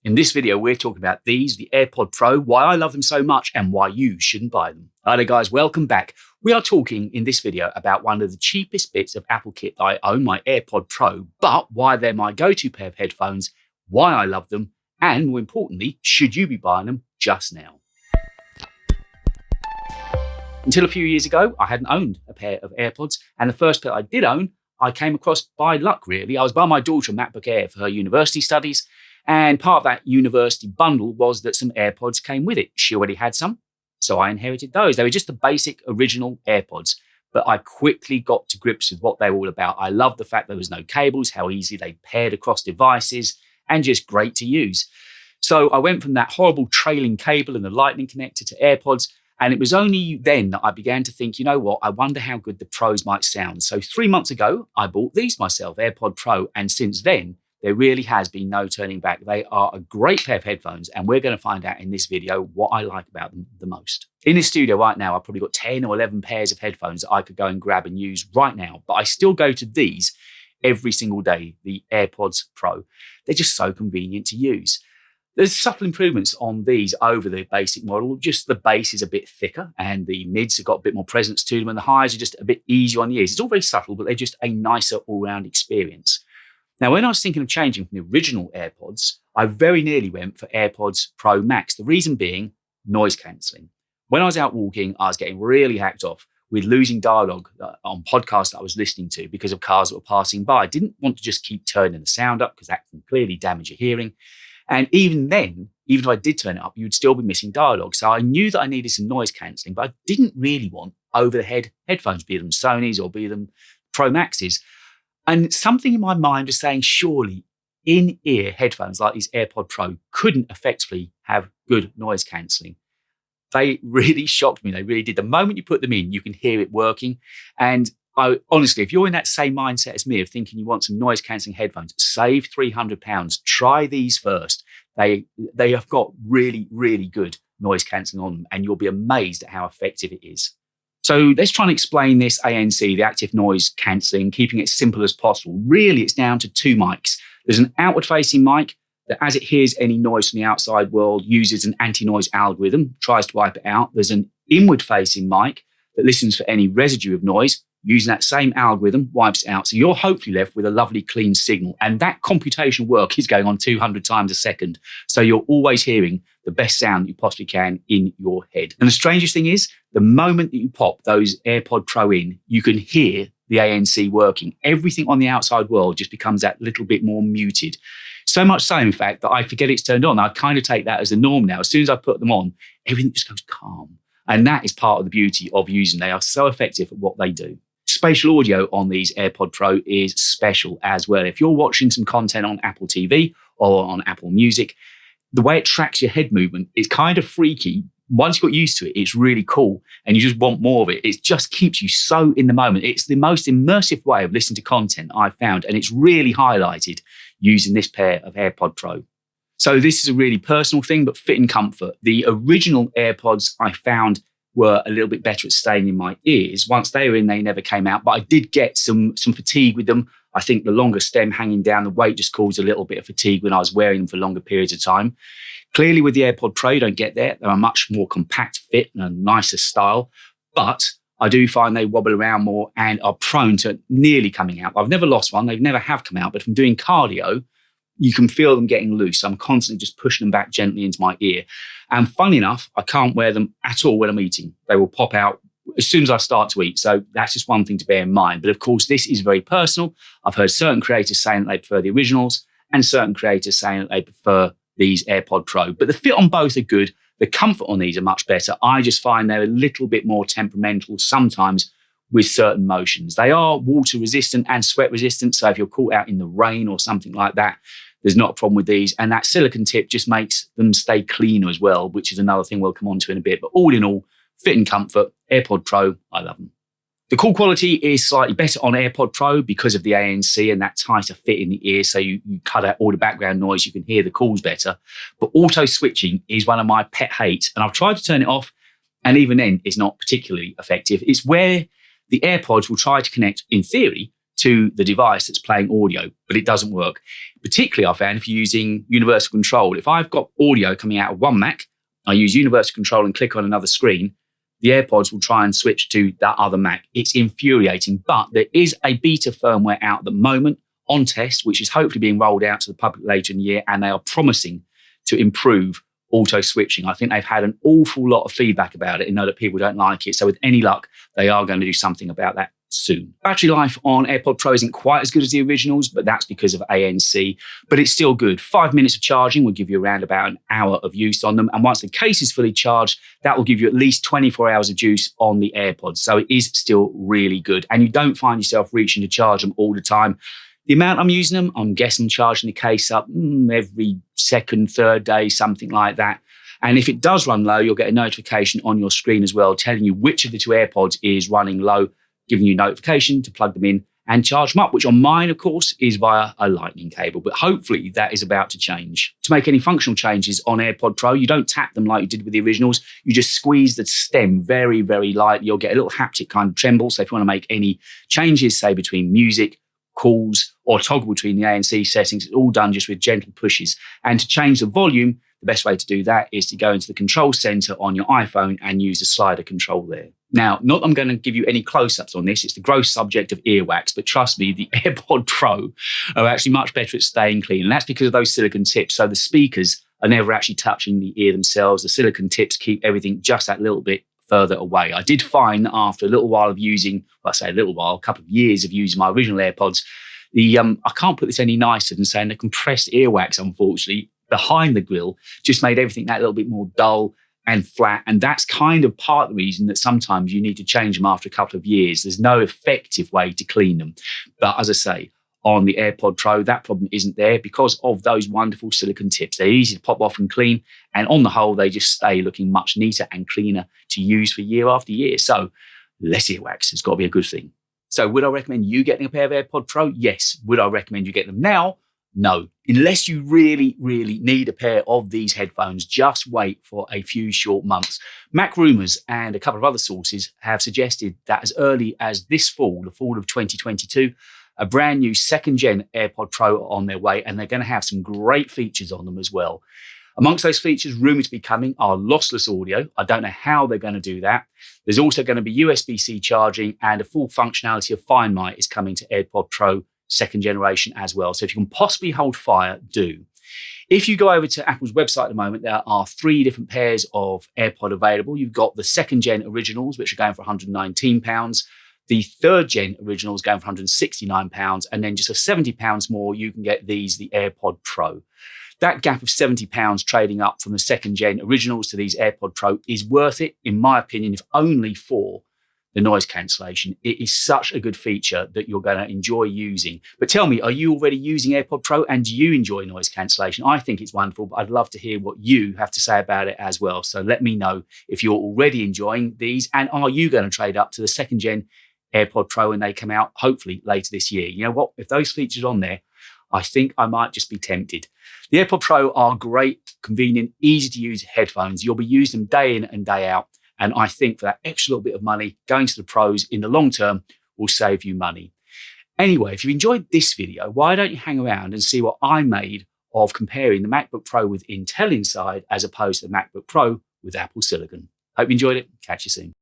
In this video, we're talking about these, the AirPod Pro, why I love them so much and why you shouldn't buy them. Hi there guys, welcome back. We are talking in this video about one of the cheapest bits of Apple kit that I own, my AirPod Pro, but why they're my go-to pair of headphones, why I love them, and more importantly, should you be buying them just now? Until a few years ago, I hadn't owned a pair of AirPods, and the first pair I did own, I came across by luck really. I was buying my daughter a MacBook Air for her university studies, and part of that university bundle was that some AirPods came with it. She already had some, so I inherited those. They were just the basic original AirPods, but I quickly got to grips with what they were all about. I loved the fact there was no cables, how easy they paired across devices, and just great to use. So I went from that horrible trailing cable and the lightning connector to AirPods, and it was only then that I began to think, you know what, I wonder how good the Pros might sound. So 3 months ago, I bought these myself, AirPod Pro, and since then, there really has been no turning back. They are a great pair of headphones, and we're going to find out in this video what I like about them the most. In this studio right now, I've probably got 10 or 11 pairs of headphones that I could go and grab and use right now, but I still go to these every single day, the AirPods Pro. They're just so convenient to use. There's subtle improvements on these over the basic model. Just the bass is a bit thicker and the mids have got a bit more presence to them and the highs are just a bit easier on the ears. It's all very subtle, but they're just a nicer all-round experience. Now, when I was thinking of changing from the original AirPods, I very nearly went for AirPods Pro Max. The reason being noise cancelling. When I was out walking, I was getting really hacked off with losing dialogue on podcasts that I was listening to because of cars that were passing by. I didn't want to just keep turning the sound up because that can clearly damage your hearing. And even then, even if I did turn it up, you'd still be missing dialogue. So I knew that I needed some noise cancelling, but I didn't really want over-the-head headphones, be them Sony's or be them Pro Maxes. And something in my mind was saying, surely in-ear headphones like these AirPod Pro couldn't effectively have good noise cancelling. They really shocked me. They really did. The moment you put them in, you can hear it working. And honestly, if you're in that same mindset as me of thinking you want some noise cancelling headphones, save £300. Try these first. They have got really, really good noise cancelling on them, and you'll be amazed at how effective it is. So let's try and explain this ANC, the active noise cancelling, keeping it as simple as possible. Really, it's down to two mics. There's an outward-facing mic that, as it hears any noise from the outside world, uses an anti-noise algorithm, tries to wipe it out. There's an inward-facing mic that listens for any residue of noise, using that same algorithm, wipes it out. So you're hopefully left with a lovely clean signal. And that computational work is going on 200 times a second. So you're always hearing the best sound that you possibly can in your head. And the strangest thing is, the moment that you pop those AirPod Pro in, you can hear the ANC working. Everything on the outside world just becomes that little bit more muted. So much so, in fact, that I forget it's turned on. I kind of take that as the norm now. As soon as I put them on, everything just goes calm. And that is part of the beauty of using them. They are so effective at what they do. Spatial audio on these AirPod Pro is special as well. If you're watching some content on Apple TV or on Apple Music, the way it tracks your head movement is kind of freaky. Once you got used to it, it's really cool and you just want more of it. It just keeps you so in the moment. It's the most immersive way of listening to content I've found, and it's really highlighted using this pair of AirPod Pro. So this is a really personal thing, but fit and comfort. The original AirPods I found were a little bit better at staying in my ears. Once they were in, they never came out, but I did get some fatigue with them. I think the longer stem hanging down, the weight just caused a little bit of fatigue when I was wearing them for longer periods of time. Clearly with the AirPod Pro, you don't get there. They're a much more compact fit and a nicer style, but I do find they wobble around more and are prone to nearly coming out. I've never lost one. They never have come out, but from doing cardio, you can feel them getting loose. I'm constantly just pushing them back gently into my ear. And funny enough, I can't wear them at all when I'm eating. They will pop out as soon as I start to eat. So that's just one thing to bear in mind. But of course, this is very personal. I've heard certain creators saying that they prefer the originals and certain creators saying that they prefer these AirPod Pro. But the fit on both are good. The comfort on these are much better. I just find they're a little bit more temperamental sometimes with certain motions. They are water resistant and sweat resistant. So if you're caught out in the rain or something like that, there's not a problem with these. And that silicone tip just makes them stay cleaner as well, which is another thing we'll come on to in a bit. But all in all, fit and comfort, AirPod Pro, I love them. The call quality is slightly better on AirPod Pro because of the ANC and that tighter fit in the ear. So you cut out all the background noise, you can hear the calls better. But auto switching is one of my pet hates. And I've tried to turn it off, and even then it's not particularly effective. It's where the AirPods will try to connect, in theory, to the device that's playing audio, but it doesn't work. Particularly, I found if you're using universal control, if I've got audio coming out of one Mac, I use universal control and click on another screen, the AirPods will try and switch to that other Mac. It's infuriating, but there is a beta firmware out at the moment on test, which is hopefully being rolled out to the public later in the year, and they are promising to improve auto switching. I think they've had an awful lot of feedback about it and know that people don't like it. So with any luck, they are going to do something about that soon. Battery life on AirPod Pro isn't quite as good as the originals, but that's because of ANC, but it's still good. 5 minutes of charging will give you around about an hour of use on them. And once the case is fully charged, that will give you at least 24 hours of use on the AirPods. So it is still really good. And you don't find yourself reaching to charge them all the time. The amount I'm using them, I'm guessing charging the case up every second, third day, something like that. And if it does run low, you'll get a notification on your screen as well, telling you which of the two AirPods is running low, giving you notification to plug them in and charge them up, which on mine, of course, is via a lightning cable. But hopefully that is about to change. To make any functional changes on AirPod Pro, you don't tap them like you did with the originals. You just squeeze the stem very, very lightly. You'll get a little haptic kind of tremble. So if you want to make any changes, say between music, calls, or toggle between the ANC settings, it's all done just with gentle pushes. And to change the volume, the best way to do that is to go into the control center on your iPhone and use the slider control there. Now, not that I'm going to give you any close-ups on this, it's the gross subject of earwax, but trust me, the AirPod Pro are actually much better at staying clean. And that's because of those silicone tips. So the speakers are never actually touching the ear themselves. The silicone tips keep everything just that little bit further away. I did find that after a little while of using, well, I say a little while, a couple of years of using my original AirPods, I can't put this any nicer than saying the compressed earwax, unfortunately, behind the grill just made everything that little bit more dull and flat. And that's kind of part of the reason that sometimes you need to change them after a couple of years. There's no effective way to clean them. But as I say, on the AirPod Pro, that problem isn't there because of those wonderful silicone tips. They're easy to pop off and clean. And on the whole, they just stay looking much neater and cleaner to use for year after year. So less earwax has got to be a good thing. So would I recommend you getting a pair of AirPod Pro? Yes. Would I recommend you get them now? No. Unless you really, really need a pair of these headphones, just wait for a few short months. Mac Rumors and a couple of other sources have suggested that as early as this fall, the fall of 2022, a brand new second-gen AirPod Pro are on their way, and they're going to have some great features on them as well. Amongst those features rumored to be coming are lossless audio. I don't know how they're going to do that. There's also going to be USB-C charging, and a full functionality of Find My is coming to AirPod Pro second generation as well. So if you can possibly hold fire, do. If you go over to Apple's website at the moment, there are 3 different pairs of AirPod available. You've got the second gen originals, which are going for £119. The third gen originals going for £169. And then just for £70 more, you can get these, the AirPod Pro. That gap of £70 trading up from the second gen originals to these AirPod Pro is worth it, in my opinion, if only for the noise cancellation. It is such a good feature that you're going to enjoy using. But tell me, are you already using AirPod Pro and do you enjoy noise cancellation? I think it's wonderful, but I'd love to hear what you have to say about it as well. So let me know if you're already enjoying these, and are you going to trade up to the second gen AirPod Pro when they come out, hopefully later this year. You know what? If those features are on there, I think I might just be tempted. The AirPod Pro are great, convenient, easy to use headphones. You'll be using them day in and day out. And I think for that extra little bit of money, going to the pros in the long term will save you money. Anyway, if you enjoyed this video, why don't you hang around and see what I made of comparing the MacBook Pro with Intel inside as opposed to the MacBook Pro with Apple Silicon. Hope you enjoyed it. Catch you soon.